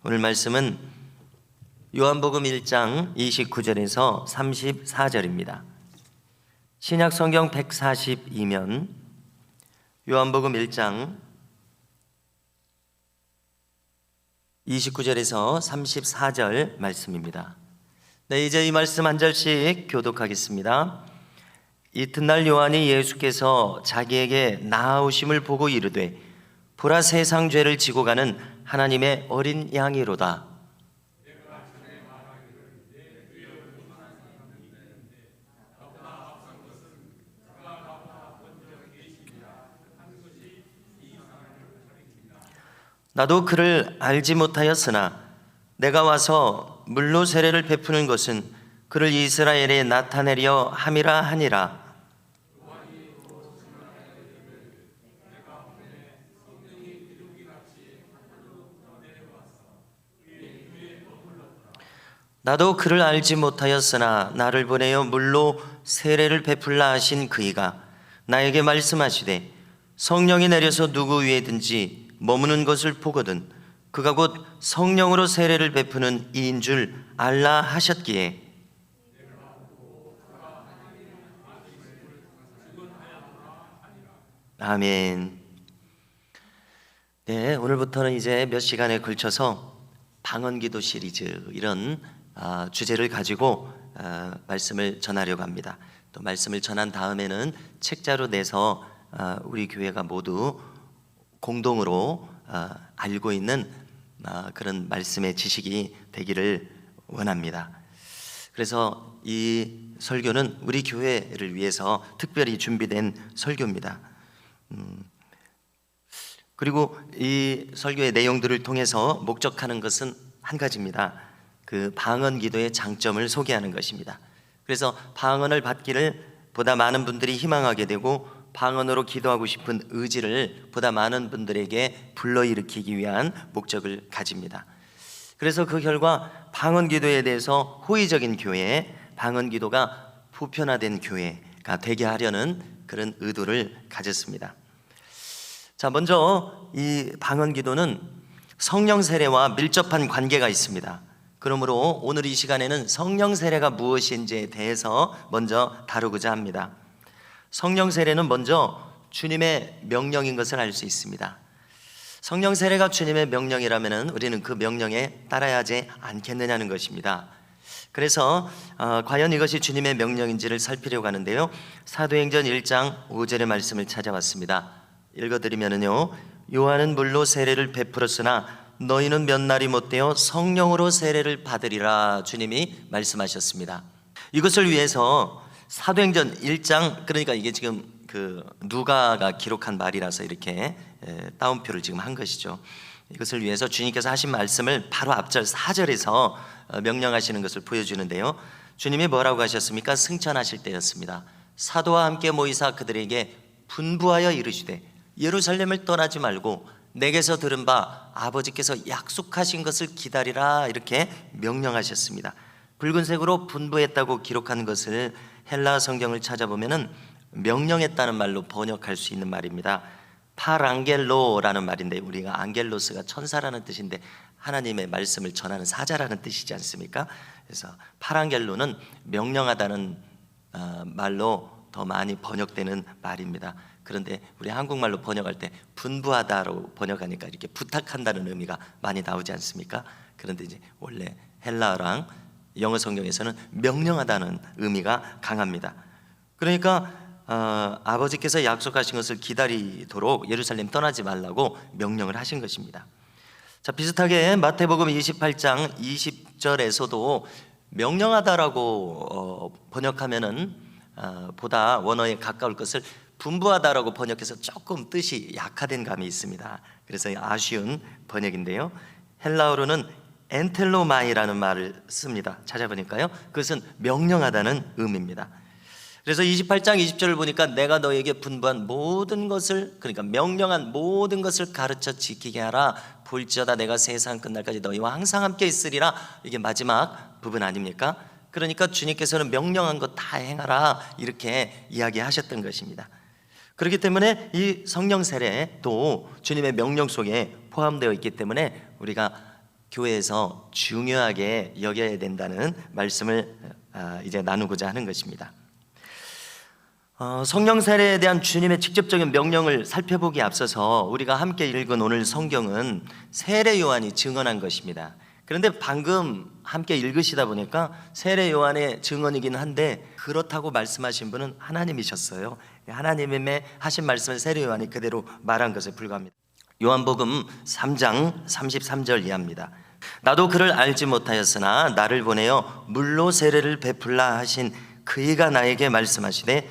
오늘 말씀은 요한복음 1장 29절에서 34절입니다. 신약 성경 142면 요한복음 1장 29절에서 34절 말씀입니다. 네, 이제 이 말씀 한 절씩 교독하겠습니다. 이튿날 요한이 예수께서 자기에게 나아오심을 보고 이르되 보라, 세상 죄를 지고 가는 하나님의 어린 양이로다. 나도 그를 알지 못하였으나 내가 와서 물로 세례를 베푸는 것은 그를 이스라엘에 나타내려 함이라 하니라. 나도 그를 알지 못하였으나 나를 보내어 물로 세례를 베풀라 하신 그이가 나에게 말씀하시되 성령이 내려서 누구 위에든지 머무는 것을 보거든 그가 곧 성령으로 세례를 베푸는 이인 줄 알라 하셨기에 아멘. 네, 오늘부터는 이제 몇 시간에 걸쳐서 방언기도 시리즈 이런 주제를 가지고 말씀을 전하려고 합니다. 또 말씀을 전한 다음에는 책자로 내서 우리 교회가 모두 공동으로 알고 있는 그런 말씀의 지식이 되기를 원합니다. 그래서 이 설교는 우리 교회를 위해서 특별히 준비된 설교입니다. 그리고 이 설교의 내용들을 통해서 목적하는 것은 한 가지입니다. 그 방언 기도의 장점을 소개하는 것입니다. 그래서 방언을 받기를 보다 많은 분들이 희망하게 되고 방언으로 기도하고 싶은 의지를 보다 많은 분들에게 불러일으키기 위한 목적을 가집니다. 그래서 그 결과 방언 기도에 대해서 호의적인 교회, 방언 기도가 보편화된 교회가 되게 하려는 그런 의도를 가졌습니다. 자, 먼저 이 방언 기도는 성령 세례와 밀접한 관계가 있습니다. 그러므로 오늘 이 시간에는 성령 세례가 무엇인지에 대해서 먼저 다루고자 합니다. 성령 세례는 먼저 주님의 명령인 것을 알 수 있습니다. 성령 세례가 주님의 명령이라면 우리는 그 명령에 따라야 하지 않겠느냐는 것입니다. 그래서 과연 이것이 주님의 명령인지를 살피려고 하는데요, 사도행전 1장 5절의 말씀을 찾아왔습니다. 읽어드리면요, 요한은 물로 세례를 베풀었으나 너희는 몇 날이 못되어 성령으로 세례를 받으리라 주님이 말씀하셨습니다. 이것을 위해서 사도행전 1장, 그러니까 이게 지금 그 누가가 기록한 말이라서 이렇게 따옴표를 지금 한 것이죠. 이것을 위해서 주님께서 하신 말씀을 바로 앞절 4절에서 명령하시는 것을 보여주는데요, 주님이 뭐라고 하셨습니까? 승천하실 때였습니다. 사도와 함께 모이사 그들에게 분부하여 이르시되 예루살렘을 떠나지 말고 내게서 들은 바 아버지께서 약속하신 것을 기다리라 이렇게 명령하셨습니다. 붉은색으로 분부했다고 기록한 것을 헬라 성경을 찾아보면은 명령했다는 말로 번역할 수 있는 말입니다. 파랑겔로라는 말인데, 우리가 안겔로스가 천사라는 뜻인데 하나님의 말씀을 전하는 사자라는 뜻이지 않습니까? 그래서 파랑겔로는 명령하다는 말로 더 많이 번역되는 말입니다. 그런데 우리 한국말로 번역할 때 분부하다로 번역하니까 이렇게 부탁한다는 의미가 많이 나오지 않습니까? 그런데 이제 원래 헬라어랑 영어 성경에서는 명령하다는 의미가 강합니다. 그러니까 아버지께서 약속하신 것을 기다리도록 예루살렘 떠나지 말라고 명령을 하신 것입니다. 자, 비슷하게 마태복음 28장 20절에서도 명령하다라고 번역하면은 보다 원어에 가까울 것을 분부하다라고 번역해서 조금 뜻이 약화된 감이 있습니다. 그래서 아쉬운 번역인데요, 헬라어로는 엔텔로마이라는 말을 씁니다. 찾아보니까요, 그것은 명령하다는 의미입니다. 그래서 28장 20절을 보니까 내가 너에게 분부한 모든 것을, 그러니까 명령한 모든 것을 가르쳐 지키게 하라. 볼지어다 내가 세상 끝날까지 너희와 항상 함께 있으리라. 이게 마지막 부분 아닙니까? 그러니까 주님께서는 명령한 것 다 행하라 이렇게 이야기하셨던 것입니다. 그렇기 때문에 이 성령 세례도 주님의 명령 속에 포함되어 있기 때문에 우리가 교회에서 중요하게 여겨야 된다는 말씀을 이제 나누고자 하는 것입니다. 성령 세례에 대한 주님의 직접적인 명령을 살펴보기에 앞서서 우리가 함께 읽은 오늘 성경은 세례 요한이 증언한 것입니다. 그런데 방금 함께 읽으시다 보니까 세례 요한의 증언이긴 한데 그렇다고 말씀하신 분은 하나님이셨어요. 하나님의 하신 말씀을 세례 요한이 그대로 말한 것에 불과합니다. 요한복음 3장 33절 이하입니다. 나도 그를 알지 못하였으나 나를 보내어 물로 세례를 베풀라 하신 그이가 나에게 말씀하시되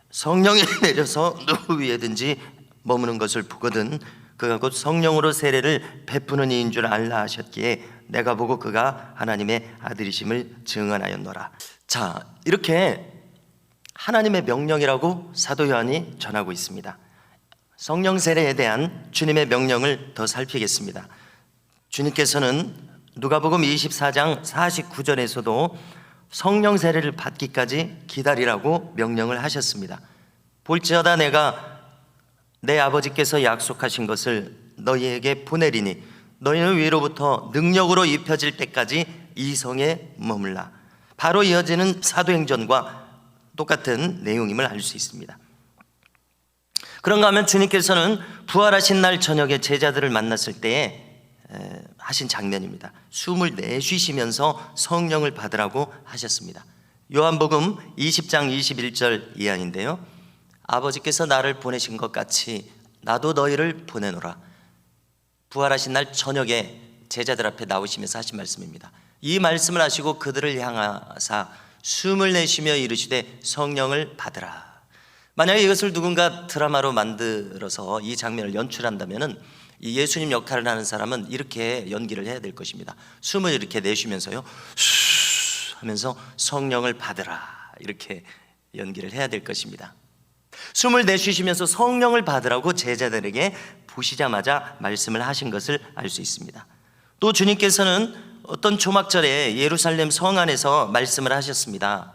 성령이 내려서 누구 위에든지 머무는 것을 보거든 그가 곧 성령으로 세례를 베푸는 이인 줄 알라 하셨기에 내가 보고 그가 하나님의 아들이심을 증언하였노라. 자, 이렇게 하나님의 명령이라고 사도 요한이 전하고 있습니다. 성령 세례에 대한 주님의 명령을 더 살피겠습니다. 주님께서는 누가복음 24장 49절에서도 성령 세례를 받기까지 기다리라고 명령을 하셨습니다. 볼지어다 내가 내 아버지께서 약속하신 것을 너희에게 보내리니 너희는 위로부터 능력으로 입혀질 때까지 이 성에 머물라. 바로 이어지는 사도행전과 똑같은 내용임을 알 수 있습니다. 그런가 하면 주님께서는 부활하신 날 저녁에 제자들을 만났을 때에 하신 장면입니다. 숨을 내쉬시면서 성령을 받으라고 하셨습니다. 요한복음 20장 21절 이하인데요, 아버지께서 나를 보내신 것 같이 나도 너희를 보내노라. 부활하신 날 저녁에 제자들 앞에 나오시면서 하신 말씀입니다. 이 말씀을 하시고 그들을 향하사 숨을 내쉬며 이르시되 성령을 받으라. 만약에 이것을 누군가 드라마로 만들어서 이 장면을 연출한다면은 이 예수님 역할을 하는 사람은 이렇게 연기를 해야 될 것입니다. 숨을 이렇게 내쉬면서요, 슈 하면서 성령을 받으라, 이렇게 연기를 해야 될 것입니다. 숨을 내쉬시면서 성령을 받으라고 제자들에게 보시자마자 말씀을 하신 것을 알 수 있습니다. 또 주님께서는 어떤 초막절에 예루살렘 성 안에서 말씀을 하셨습니다.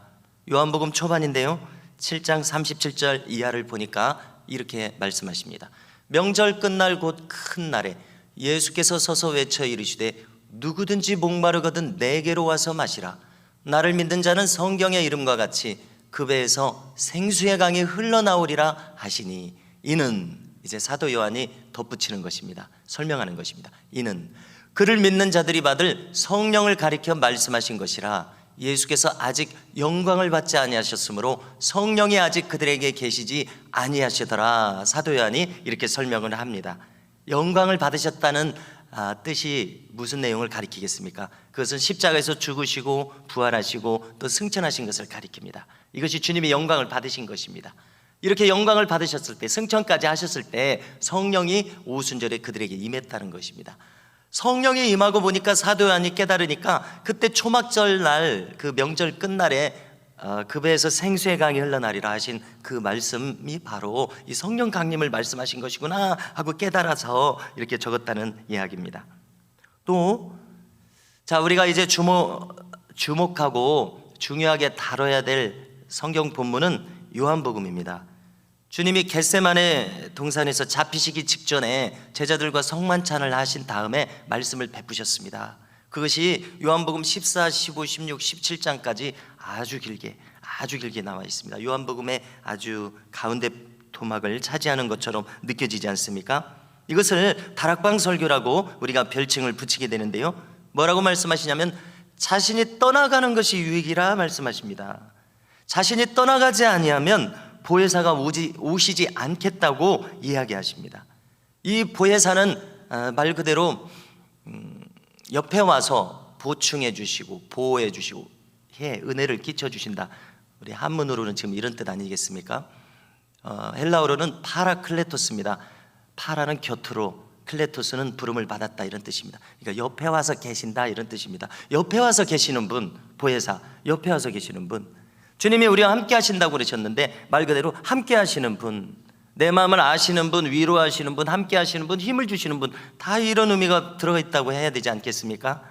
요한복음 초반인데요, 7장 37절 이하를 보니까 이렇게 말씀하십니다. 명절 끝날 곧 큰 날에 예수께서 서서 외쳐 이르시되 누구든지 목마르거든 내게로 와서 마시라. 나를 믿는 자는 성경의 이름과 같이 그 배에서 생수의 강이 흘러나오리라 하시니, 이는 이제 사도 요한이 덧붙이는 것입니다. 설명하는 것입니다. 이는 그를 믿는 자들이 받을 성령을 가리켜 말씀하신 것이라. 예수께서 아직 영광을 받지 아니하셨으므로 성령이 아직 그들에게 계시지 아니하시더라. 사도 요한이 이렇게 설명을 합니다. 영광을 받으셨다는 뜻이 무슨 내용을 가리키겠습니까? 그것은 십자가에서 죽으시고 부활하시고 또 승천하신 것을 가리킵니다. 이것이 주님이 영광을 받으신 것입니다. 이렇게 영광을 받으셨을 때, 승천까지 하셨을 때 성령이 오순절에 그들에게 임했다는 것입니다. 성령이 임하고 보니까 사도 요한이 깨달으니까 그때 초막절 날, 그 명절 끝날에 그 배에서 생수의 강이 흘러나리라 하신 그 말씀이 바로 이 성령 강림을 말씀하신 것이구나 하고 깨달아서 이렇게 적었다는 이야기입니다. 또 자, 우리가 이제 주목하고 중요하게 다뤄야 될 성경 본문은 요한복음입니다. 주님이 겟세마네 동산에서 잡히시기 직전에 제자들과 성만찬을 하신 다음에 말씀을 베푸셨습니다. 그것이 요한복음 14, 15, 16, 17장까지 아주 길게 나와 있습니다. 요한복음의 아주 가운데 토막을 차지하는 것처럼 느껴지지 않습니까? 이것을 다락방 설교라고 우리가 별칭을 붙이게 되는데요, 뭐라고 말씀하시냐면 자신이 떠나가는 것이 유익이라 말씀하십니다. 자신이 떠나가지 아니하면 보혜사가 오시지 않겠다고 이야기하십니다. 이 보혜사는 말 그대로 옆에 와서 보충해 주시고 보호해 주시고 은혜를 끼쳐 주신다. 우리 한문으로는 지금 이런 뜻 아니겠습니까? 헬라어로는 파라클레토스입니다. 파라는 곁으로, 클레토스는 부름을 받았다, 이런 뜻입니다. 그러니까 옆에 와서 계신다, 이런 뜻입니다. 옆에 와서 계시는 분, 보혜사, 옆에 와서 계시는 분. 주님이 우리와 함께 하신다고 그러셨는데 말 그대로 함께 하시는 분, 내 마음을 아시는 분, 위로하시는 분, 함께 하시는 분, 힘을 주시는 분, 다 이런 의미가 들어가 있다고 해야 되지 않겠습니까?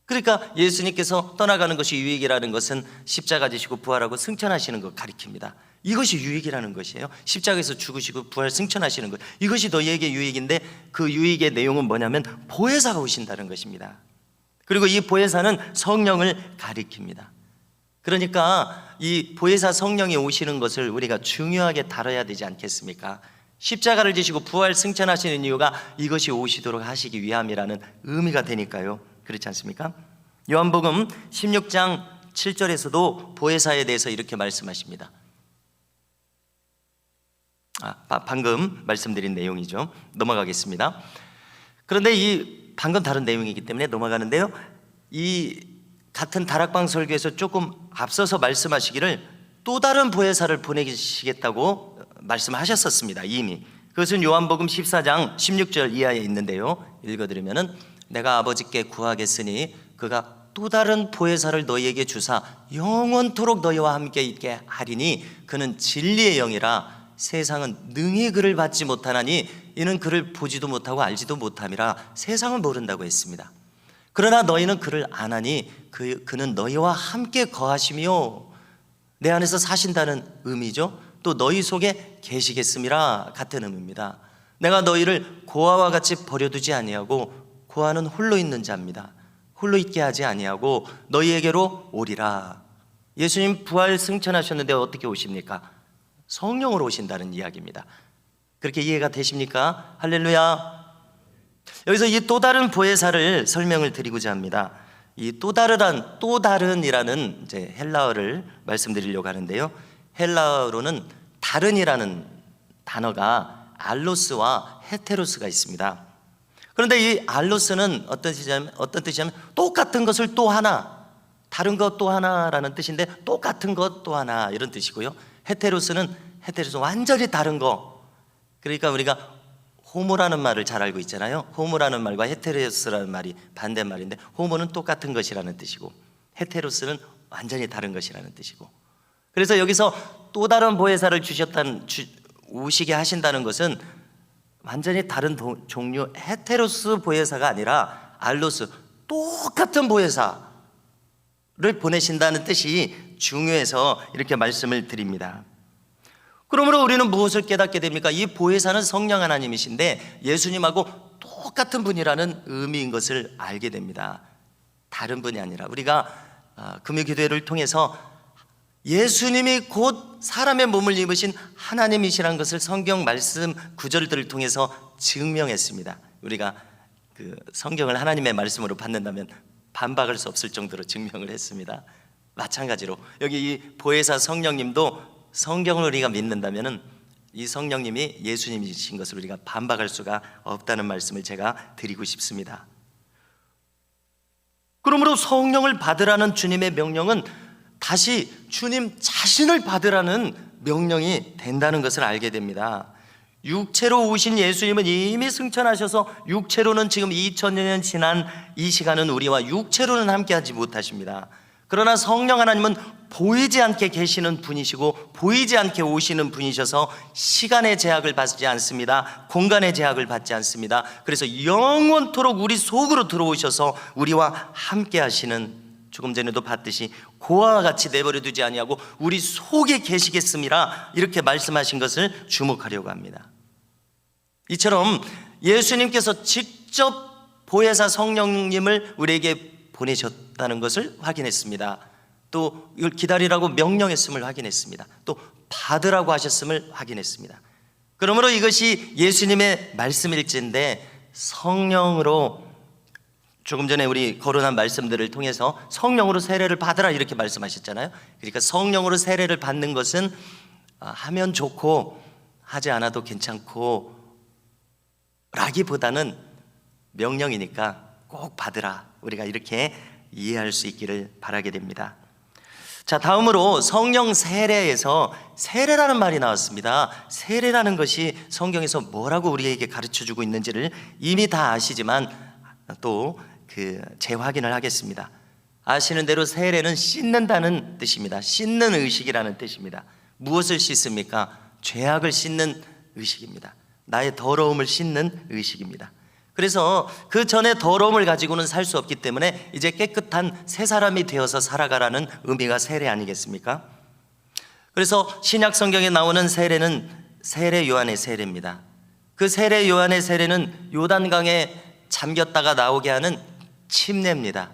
그러니까 예수님께서 떠나가는 것이 유익이라는 것은 십자가 지시고 부활하고 승천하시는 것 가리킵니다. 이것이 유익이라는 것이에요. 십자가에서 죽으시고 부활 승천하시는 것, 이것이 너희에게 유익인데 그 유익의 내용은 뭐냐면 보혜사가 오신다는 것입니다. 그리고 이 보혜사는 성령을 가리킵니다. 그러니까 이 보혜사 성령이 오시는 것을 우리가 중요하게 다뤄야 되지 않겠습니까? 십자가를 지시고 부활 승천하시는 이유가 이것이 오시도록 하시기 위함이라는 의미가 되니까요. 그렇지 않습니까? 요한복음 16장 7절에서도 보혜사에 대해서 이렇게 말씀하십니다. 방금 말씀드린 내용이죠. 넘어가겠습니다. 그런데 이 방금 다른 내용이기 때문에 넘어가는데요, 이 같은 다락방 설교에서 조금 앞서서 말씀하시기를 또 다른 보혜사를 보내시겠다고 말씀하셨었습니다. 이미 그것은 요한복음 14장 16절 이하에 있는데요, 읽어드리면은 내가 아버지께 구하겠으니 그가 또 다른 보혜사를 너희에게 주사 영원토록 너희와 함께 있게 하리니 그는 진리의 영이라 세상은 능히 그를 받지 못하나니 이는 그를 보지도 못하고 알지도 못함이라 세상을 모른다고 했습니다. 그러나 너희는 그를 아나니 그는 너희와 함께 거하시며 내 안에서 사신다는 의미죠. 또 너희 속에 계시겠음이라 같은 의미입니다. 내가 너희를 고아와 같이 버려두지 아니하고 고아는 홀로 있는 자입니다. 홀로 있게 하지 아니하고 너희에게로 오리라. 예수님 부활 승천하셨는데 어떻게 오십니까? 성령으로 오신다는 이야기입니다. 그렇게 이해가 되십니까? 할렐루야. 여기서 이 또 다른 보혜사를 설명을 드리고자 합니다. 이 또 다른이라는 이제 헬라어를 말씀드리려고 하는데요, 헬라어로는 다른이라는 단어가 알로스와 헤테로스가 있습니다. 그런데 이 알로스는 어떤 뜻이냐면 똑같은 것을 또 하나, 다른 것 또 하나라는 뜻인데 똑같은 것 또 하나 이런 뜻이고요. 헤테로스는 완전히 다른 거. 그러니까 우리가 호모라는 말을 잘 알고 있잖아요. 호모라는 말과 헤테로스라는 말이 반대말인데 호모는 똑같은 것이라는 뜻이고 헤테로스는 완전히 다른 것이라는 뜻이고, 그래서 여기서 또 다른 보혜사를 오시게 하신다는 것은 완전히 다른 종류 헤테로스 보혜사가 아니라 알로스, 똑같은 보혜사를 보내신다는 뜻이 중요해서 이렇게 말씀을 드립니다. 그러므로 우리는 무엇을 깨닫게 됩니까? 이 보혜사는 성령 하나님이신데 예수님하고 똑같은 분이라는 의미인 것을 알게 됩니다. 다른 분이 아니라 우리가 금요기도회를 통해서 예수님이 곧 사람의 몸을 입으신 하나님이시라는 것을 성경 말씀 구절들을 통해서 증명했습니다. 우리가 그 성경을 하나님의 말씀으로 받는다면 반박할 수 없을 정도로 증명을 했습니다. 마찬가지로 여기 이 보혜사 성령님도 성경을 우리가 믿는다면 이 성령님이 예수님이신 것을 우리가 반박할 수가 없다는 말씀을 제가 드리고 싶습니다. 그러므로 성령을 받으라는 주님의 명령은 다시 주님 자신을 받으라는 명령이 된다는 것을 알게 됩니다. 육체로 오신 예수님은 이미 승천하셔서 육체로는 지금 2000년 지난 이 시간은 우리와 육체로는 함께하지 못하십니다. 그러나 성령 하나님은 보이지 않게 계시는 분이시고 보이지 않게 오시는 분이셔서 시간의 제약을 받지 않습니다. 공간의 제약을 받지 않습니다. 그래서 영원토록 우리 속으로 들어오셔서 우리와 함께 하시는, 조금 전에도 봤듯이 고아와 같이 내버려 두지 아니하고 우리 속에 계시겠음이라 이렇게 말씀하신 것을 주목하려고 합니다. 이처럼 예수님께서 직접 보혜사 성령님을 우리에게 보내셨다는 것을 확인했습니다. 또 이걸 기다리라고 명령했음을 확인했습니다. 또 받으라고 하셨음을 확인했습니다. 그러므로 이것이 예수님의 말씀일지인데 성령으로, 조금 전에 우리 거론한 말씀들을 통해서 성령으로 세례를 받으라 이렇게 말씀하셨잖아요. 그러니까 성령으로 세례를 받는 것은 하면 좋고 하지 않아도 괜찮고 라기보다는 명령이니까 꼭 받으라, 우리가 이렇게 이해할 수 있기를 바라게 됩니다. 자, 다음으로 성령 세례에서 세례라는 말이 나왔습니다. 세례라는 것이 성경에서 뭐라고 우리에게 가르쳐주고 있는지를 이미 다 아시지만 또 재확인을 하겠습니다. 아시는 대로 세례는 씻는다는 뜻입니다. 씻는 의식이라는 뜻입니다. 무엇을 씻습니까? 죄악을 씻는 의식입니다. 나의 더러움을 씻는 의식입니다. 그래서 그 전에 더러움을 가지고는 살 수 없기 때문에 이제 깨끗한 새 사람이 되어서 살아가라는 의미가 세례 아니겠습니까? 그래서 신약 성경에 나오는 세례는 세례 요한의 세례입니다. 그 세례 요한의 세례는 요단강에 잠겼다가 나오게 하는 침례입니다.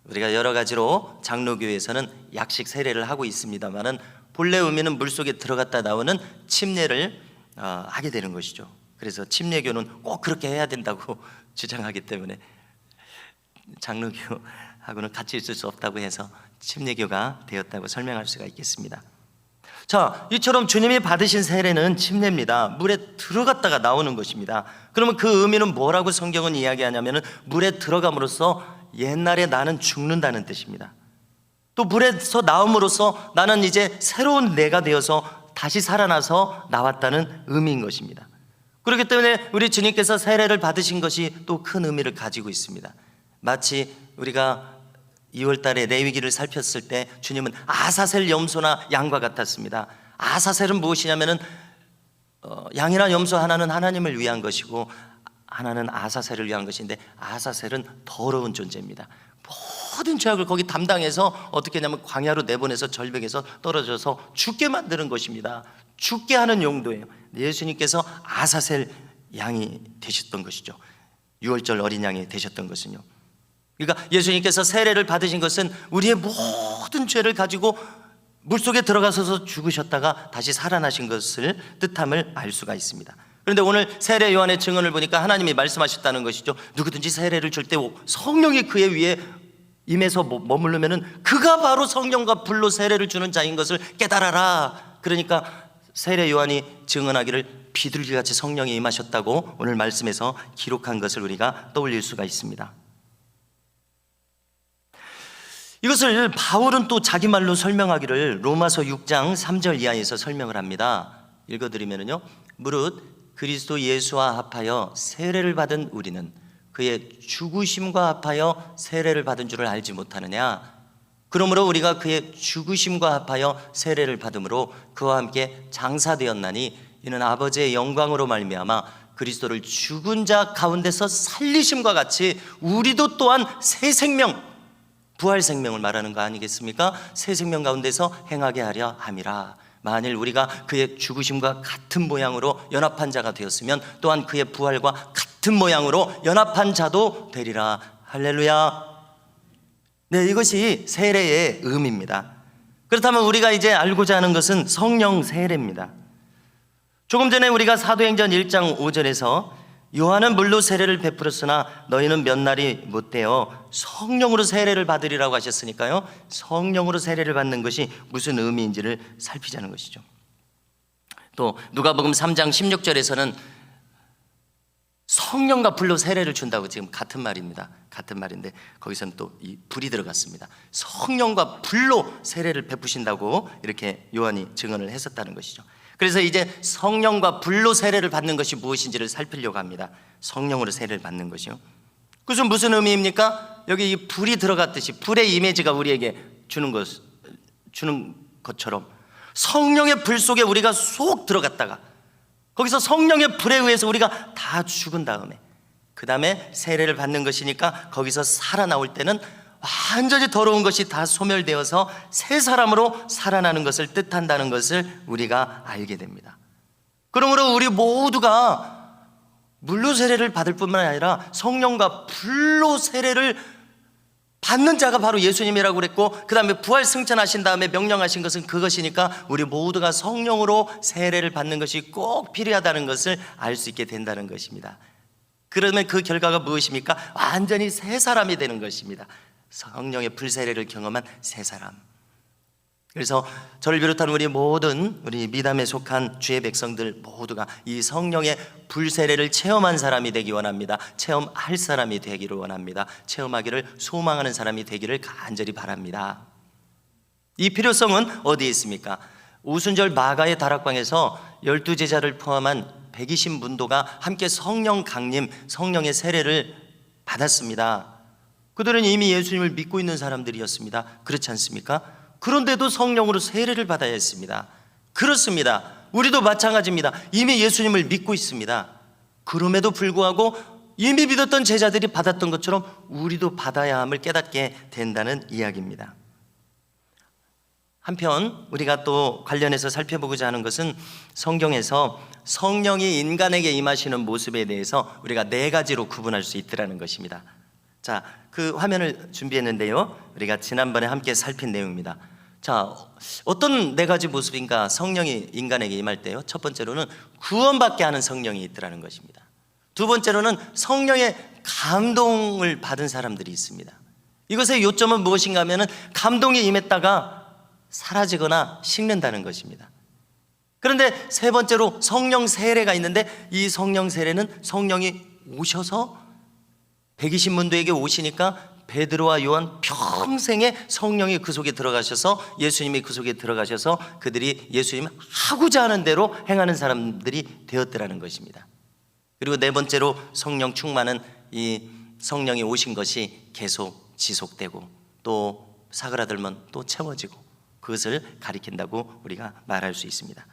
우리가 여러 가지로 장로교에서는 약식 세례를 하고 있습니다만은 본래 의미는 물속에 들어갔다 나오는 침례를 하게 되는 것이죠. 그래서 침례교는 꼭 그렇게 해야 된다고 주장하기 때문에 장로교하고는 같이 있을 수 없다고 해서 침례교가 되었다고 설명할 수가 있겠습니다. 자, 이처럼 주님이 받으신 세례는 침례입니다. 물에 들어갔다가 나오는 것입니다. 그러면 그 의미는 뭐라고 성경은 이야기하냐면은 물에 들어감으로써 옛날에 나는 죽는다는 뜻입니다. 또 물에서 나옴으로써 나는 이제 새로운 내가 되어서 다시 살아나서 나왔다는 의미인 것입니다. 그렇기 때문에 우리 주님께서 세례를 받으신 것이 또 큰 의미를 가지고 있습니다. 마치 우리가 2월 달에 레위기를 살폈을 때 주님은 아사셀 염소나 양과 같았습니다. 아사셀은 무엇이냐면은 양이나 염소 하나는 하나님을 위한 것이고 하나는 아사셀을 위한 것인데, 아사셀은 더러운 존재입니다. 모든 죄악을 거기 담당해서 어떻게 하냐면 광야로 내보내서 절벽에서 떨어져서 죽게 만드는 것입니다. 죽게 하는 용도예요. 예수님께서 아사셀 양이 되셨던 것이죠. 6월절 어린 양이 되셨던 것은요, 그러니까 예수님께서 세례를 받으신 것은 우리의 모든 죄를 가지고 물속에 들어가셔서 죽으셨다가 다시 살아나신 것을 뜻함을 알 수가 있습니다. 그런데 오늘 세례 요한의 증언을 보니까 하나님이 말씀하셨다는 것이죠. 누구든지 세례를 줄 때 성령이 그의 위에 임해서 머무르면은 그가 바로 성령과 불로 세례를 주는 자인 것을 깨달아라. 그러니까 세례 요한이 증언하기를 비둘기같이 성령이 임하셨다고 오늘 말씀에서 기록한 것을 우리가 떠올릴 수가 있습니다. 이것을 바울은 또 자기 말로 설명하기를 로마서 6장 3절 이하에서 설명을 합니다. 읽어드리면요, 무릇 그리스도 예수와 합하여 세례를 받은 우리는 그의 죽으심과 합하여 세례를 받은 줄을 알지 못하느냐. 그러므로 우리가 그의 죽으심과 합하여 세례를 받음으로 그와 함께 장사되었나니 이는 아버지의 영광으로 말미암아 그리스도를 죽은 자 가운데서 살리심과 같이 우리도 또한 새 생명, 부활 생명을 말하는 거 아니겠습니까? 새 생명 가운데서 행하게 하려 함이라. 만일 우리가 그의 죽으심과 같은 모양으로 연합한 자가 되었으면 또한 그의 부활과 같은 모양으로 연합한 자도 되리라. 할렐루야. 네, 이것이 세례의 의미입니다. 그렇다면 우리가 이제 알고자 하는 것은 성령 세례입니다. 조금 전에 우리가 사도행전 1장 5절에서 요한은 물로 세례를 베풀었으나 너희는 몇 날이 못되어 성령으로 세례를 받으리라고 하셨으니까요, 성령으로 세례를 받는 것이 무슨 의미인지를 살피자는 것이죠. 또 누가복음 3장 16절에서는 성령과 불로 세례를 준다고, 지금 같은 말입니다. 같은 말인데 거기서는 또 이 불이 들어갔습니다. 성령과 불로 세례를 베푸신다고 이렇게 요한이 증언을 했었다는 것이죠. 그래서 이제 성령과 불로 세례를 받는 것이 무엇인지를 살피려고 합니다. 성령으로 세례를 받는 것이요, 그것은 무슨 의미입니까? 여기 이 불이 들어갔듯이 불의 이미지가 우리에게 주는 것처럼 성령의 불 속에 우리가 쏙 들어갔다가 거기서 성령의 불에 의해서 우리가 다 죽은 다음에 그 다음에 세례를 받는 것이니까 거기서 살아나올 때는 완전히 더러운 것이 다 소멸되어서 새 사람으로 살아나는 것을 뜻한다는 것을 우리가 알게 됩니다. 그러므로 우리 모두가 물로 세례를 받을 뿐만 아니라 성령과 불로 세례를 받는 자가 바로 예수님이라고 그랬고, 그 다음에 부활 승천하신 다음에 명령하신 것은 그것이니까 우리 모두가 성령으로 세례를 받는 것이 꼭 필요하다는 것을 알 수 있게 된다는 것입니다. 그러면 그 결과가 무엇입니까? 완전히 새 사람이 되는 것입니다. 성령의 불세례를 경험한 새 사람. 그래서 저를 비롯한 우리 모든 우리 미담에 속한 주의 백성들 모두가 이 성령의 불세례를 체험한 사람이 되기 원합니다. 체험할 사람이 되기를 원합니다. 체험하기를 소망하는 사람이 되기를 간절히 바랍니다. 이 필요성은 어디에 있습니까? 오순절 마가의 다락방에서 12제자를 포함한 120문도가 함께 성령 강림, 성령의 세례를 받았습니다. 그들은 이미 예수님을 믿고 있는 사람들이었습니다. 그렇지 않습니까? 그런데도 성령으로 세례를 받아야 했습니다. 그렇습니다. 우리도 마찬가지입니다. 이미 예수님을 믿고 있습니다. 그럼에도 불구하고 이미 믿었던 제자들이 받았던 것처럼 우리도 받아야 함을 깨닫게 된다는 이야기입니다. 한편 우리가 또 관련해서 살펴보고자 하는 것은 성경에서 성령이 인간에게 임하시는 모습에 대해서 우리가 네 가지로 구분할 수 있더라는 것입니다. 자, 그 화면을 준비했는데요, 우리가 지난번에 함께 살핀 내용입니다. 자, 어떤 네 가지 모습인가 성령이 인간에게 임할 때요, 첫 번째로는 구원받게 하는 성령이 있더라는 것입니다. 두 번째로는 성령의 감동을 받은 사람들이 있습니다. 이것의 요점은 무엇인가 하면 감동이 임했다가 사라지거나 식는다는 것입니다. 그런데 세 번째로 성령 세례가 있는데, 이 성령 세례는 성령이 오셔서 120문도에게 오시니까 베드로와 요한 평생에 성령이 그 속에 들어가셔서, 예수님이 그 속에 들어가셔서 그들이 예수님 하고자 하는 대로 행하는 사람들이 되었더라는 것입니다. 그리고 네 번째로 성령 충만은 이 성령이 오신 것이 계속 지속되고 또 사그라들면 또 채워지고, 그것을 가리킨다고 우리가 말할 수 있습니다.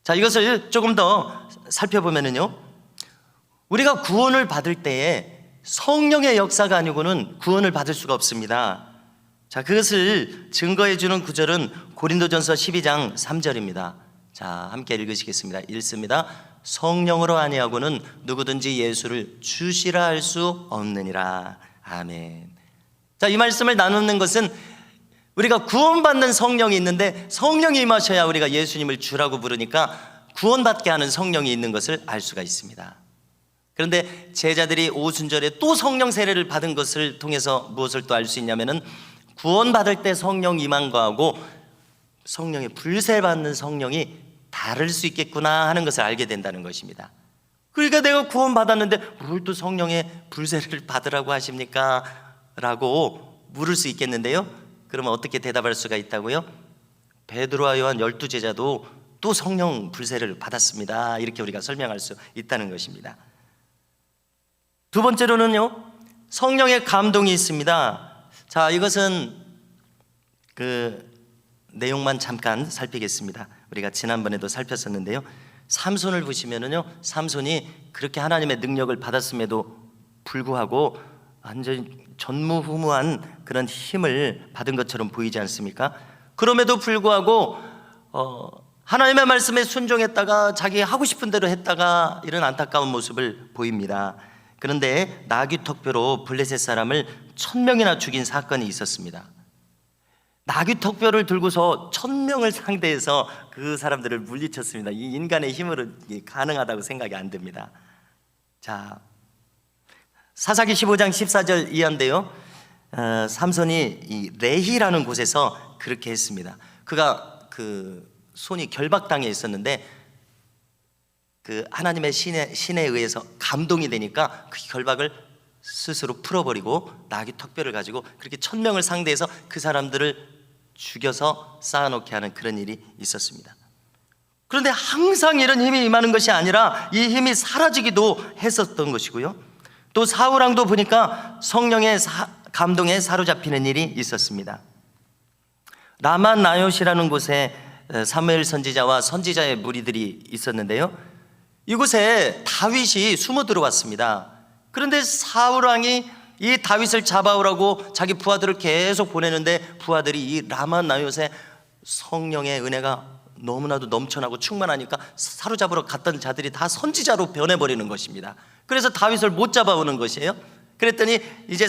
자, 이것을 조금 더 살펴보면요, 우리가 구원을 받을 때에 성령의 역사가 아니고는 구원을 받을 수가 없습니다. 자, 그것을 증거해 주는 구절은 고린도전서 12장 3절입니다. 자, 함께 읽으시겠습니다. 읽습니다. 성령으로 아니하고는 누구든지 예수를 주시라 할 수 없느니라. 아멘. 자, 이 말씀을 나누는 것은 우리가 구원받는 성령이 있는데, 성령이 임하셔야 우리가 예수님을 주라고 부르니까 구원받게 하는 성령이 있는 것을 알 수가 있습니다. 그런데 제자들이 오순절에 또 성령 세례를 받은 것을 통해서 무엇을 또 알 수 있냐면은, 구원받을 때 성령 임한 거하고 성령의 불세 받는 성령이 다를 수 있겠구나 하는 것을 알게 된다는 것입니다. 그러니까 내가 구원받았는데 뭘 또 성령의 불세를 받으라고 하십니까? 라고 물을 수 있겠는데요, 그러면 어떻게 대답할 수가 있다고요? 베드로와 요한 12제자도 또 성령 불세를 받았습니다. 이렇게 우리가 설명할 수 있다는 것입니다. 두 번째로는요, 성령의 감동이 있습니다. 자, 이것은 그 내용만 잠깐 살피겠습니다. 우리가 지난번에도 살폈었는데요, 삼손을 보시면은요, 삼손이 그렇게 하나님의 능력을 받았음에도 불구하고 완전히 전무후무한 그런 힘을 받은 것처럼 보이지 않습니까? 그럼에도 불구하고 하나님의 말씀에 순종했다가 자기 하고 싶은 대로 했다가 이런 안타까운 모습을 보입니다. 그런데 나귀턱뼈로 블레셋 사람을 1000명이나 죽인 사건이 있었습니다. 나귀턱뼈를 들고서 1000명을 상대해서 그 사람들을 물리쳤습니다. 이 인간의 힘으로 가능하다고 생각이 안 됩니다. 자, 사사기 15장 14절 이하인데요, 삼손이 이 레히라는 곳에서 그렇게 했습니다. 그가 그 손이 결박당해 있었는데 그 하나님의 신에 의해서 감동이 되니까 그 결박을 스스로 풀어버리고 나귀 턱뼈를 가지고 그렇게 1000명을 상대해서 그 사람들을 죽여서 쌓아놓게 하는 그런 일이 있었습니다. 그런데 항상 이런 힘이 임하는 것이 아니라 이 힘이 사라지기도 했었던 것이고요, 또 사울왕도 보니까 성령의 감동에 사로잡히는 일이 있었습니다. 라마 나요시라는 곳에 사무엘 선지자와 선지자의 무리들이 있었는데요, 이곳에 다윗이 숨어 들어왔습니다. 그런데 사울왕이 이 다윗을 잡아오라고 자기 부하들을 계속 보내는데, 부하들이 이 라마 나요시에 성령의 은혜가 너무나도 넘쳐나고 충만하니까 사로잡으러 갔던 자들이 다 선지자로 변해버리는 것입니다. 그래서 다윗을 못 잡아오는 것이에요. 그랬더니 이제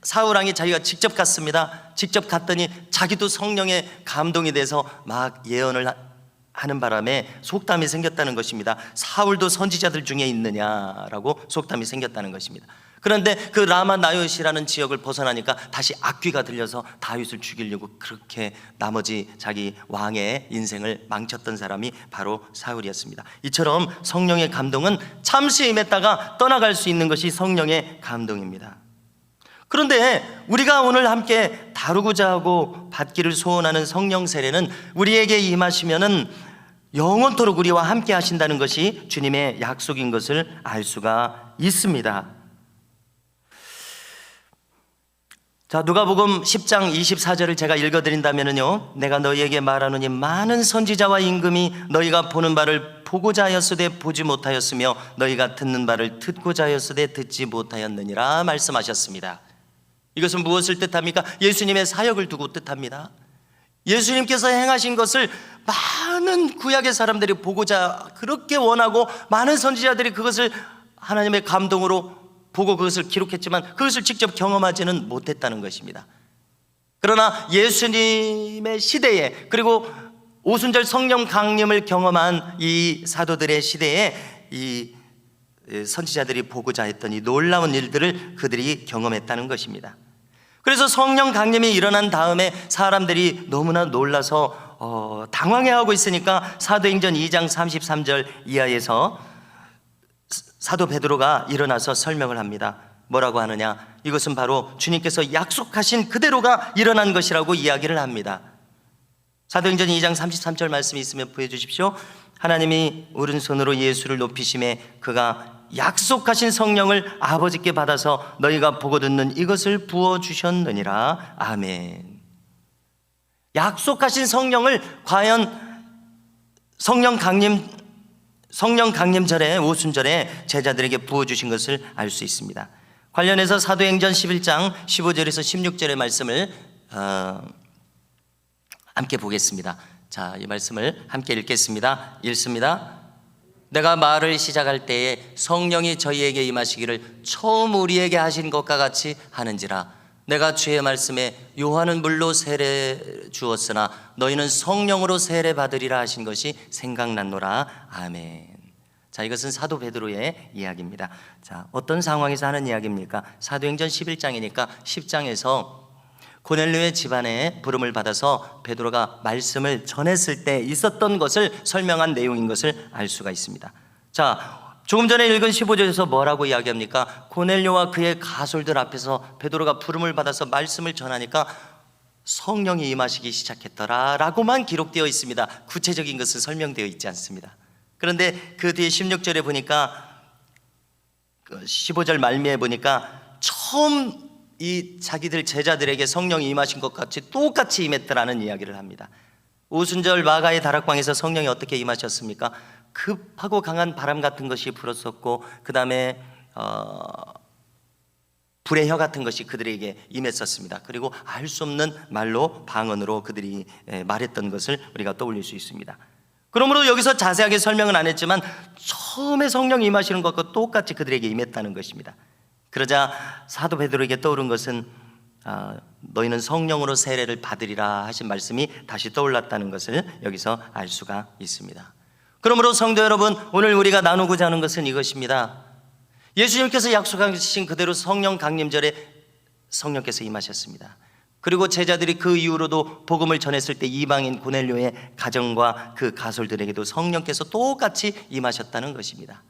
사울왕이 자기가 직접 갔습니다. 직접 갔더니 자기도 성령의 감동이 돼서 막 예언을 하는 바람에 속담이 생겼다는 것입니다. 사울도 선지자들 중에 있느냐라고 속담이 생겼다는 것입니다. 그런데 그 라마 나요시라는 지역을 벗어나니까 다시 악귀가 들려서 다윗을 죽이려고 그렇게 나머지 자기 왕의 인생을 망쳤던 사람이 바로 사울이었습니다. 이처럼 성령의 감동은 잠시 임했다가 떠나갈 수 있는 것이 성령의 감동입니다. 그런데 우리가 오늘 함께 다루고자 하고 받기를 소원하는 성령 세례는 우리에게 임하시면은 영원토록 우리와 함께 하신다는 것이 주님의 약속인 것을 알 수가 있습니다. 자, 누가복음 10장 24절을 제가 읽어드린다면요, 내가 너희에게 말하노니 많은 선지자와 임금이 너희가 보는 바를 보고자 하였으되 보지 못하였으며 너희가 듣는 바를 듣고자 하였으되 듣지 못하였느니라 말씀하셨습니다. 이것은 무엇을 뜻합니까? 예수님의 사역을 두고 뜻합니다. 예수님께서 행하신 것을 많은 구약의 사람들이 보고자 그렇게 원하고 많은 선지자들이 그것을 하나님의 감동으로 보고 그것을 기록했지만 그것을 직접 경험하지는 못했다는 것입니다. 그러나 예수님의 시대에, 그리고 오순절 성령 강림을 경험한 이 사도들의 시대에 이 선지자들이 보고자 했던 이 놀라운 일들을 그들이 경험했다는 것입니다. 그래서 성령 강림이 일어난 다음에 사람들이 너무나 놀라서 당황해하고 있으니까 사도행전 2장 33절 이하에서 사도 베드로가 일어나서 설명을 합니다. 뭐라고 하느냐? 이것은 바로 주님께서 약속하신 그대로가 일어난 것이라고 이야기를 합니다. 사도행전 2장 33절 말씀이 있으면 보여주십시오. 하나님이 오른손으로 예수를 높이심에 그가 약속하신 성령을 아버지께 받아서 너희가 보고 듣는 이것을 부어주셨느니라. 아멘. 약속하신 성령을 과연 성령 강림절에, 오순절에 제자들에게 부어주신 것을 알 수 있습니다. 관련해서 사도행전 11장 15절에서 16절의 말씀을 함께 보겠습니다. 자, 이 말씀을 함께 읽겠습니다. 읽습니다. 내가 말을 시작할 때에 성령이 저희에게 임하시기를 처음 우리에게 하신 것과 같이 하는지라. 내가 주의 말씀에 요한은 물로 세례 주었으나 너희는 성령으로 세례 받으리라 하신 것이 생각났노라. 아멘. 자, 이것은 사도 베드로의 이야기입니다. 자, 어떤 상황에서 하는 이야기입니까? 사도행전 11장이니까 10장에서 고넬료의 집안에 부름을 받아서 베드로가 말씀을 전했을 때 있었던 것을 설명한 내용인 것을 알 수가 있습니다. 자, 조금 전에 읽은 15절에서 뭐라고 이야기합니까? 고넬료와 그의 가솔들 앞에서 베드로가 부름을 받아서 말씀을 전하니까 성령이 임하시기 시작했더라 라고만 기록되어 있습니다. 구체적인 것은 설명되어 있지 않습니다. 그런데 그 뒤에 16절에 보니까 15절 말미에 보니까 처음 이 자기들 제자들에게 성령이 임하신 것 같이 똑같이 임했더라는 이야기를 합니다. 오순절 마가의 다락방에서 성령이 어떻게 임하셨습니까? 급하고 강한 바람 같은 것이 불었었고 그 다음에 불의 혀 같은 것이 그들에게 임했었습니다. 그리고 알 수 없는 말로 방언으로 그들이 말했던 것을 우리가 떠올릴 수 있습니다. 그러므로 여기서 자세하게 설명은 안 했지만 처음에 성령이 임하시는 것과 똑같이 그들에게 임했다는 것입니다. 그러자 사도 베드로에게 떠오른 것은 너희는 성령으로 세례를 받으리라 하신 말씀이 다시 떠올랐다는 것을 여기서 알 수가 있습니다. 그러므로 성도 여러분, 오늘 우리가 나누고자 하는 것은 이것입니다. 예수님께서 약속하신 그대로 성령 강림절에 성령께서 임하셨습니다. 그리고 제자들이 그 이후로도 복음을 전했을 때 이방인 고넬료의 가정과 그 가솔들에게도 성령께서 똑같이 임하셨다는 것입니다.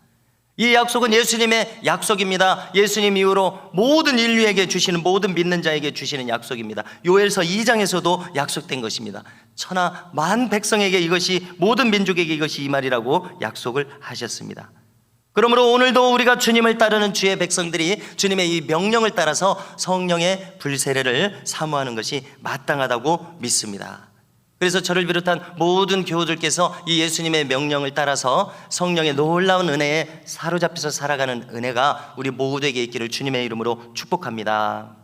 이 약속은 예수님의 약속입니다. 예수님 이후로 모든 인류에게 주시는, 모든 믿는 자에게 주시는 약속입니다. 요엘서 2장에서도 약속된 것입니다. 천하 만 백성에게 이것이, 모든 민족에게 이것이 임하리라고 약속을 하셨습니다. 그러므로 오늘도 우리가 주님을 따르는 주의 백성들이 주님의 이 명령을 따라서 성령의 불세례를 사모하는 것이 마땅하다고 믿습니다. 그래서 저를 비롯한 모든 교우들께서 이 예수님의 명령을 따라서 성령의 놀라운 은혜에 사로잡혀서 살아가는 은혜가 우리 모두에게 있기를 주님의 이름으로 축복합니다.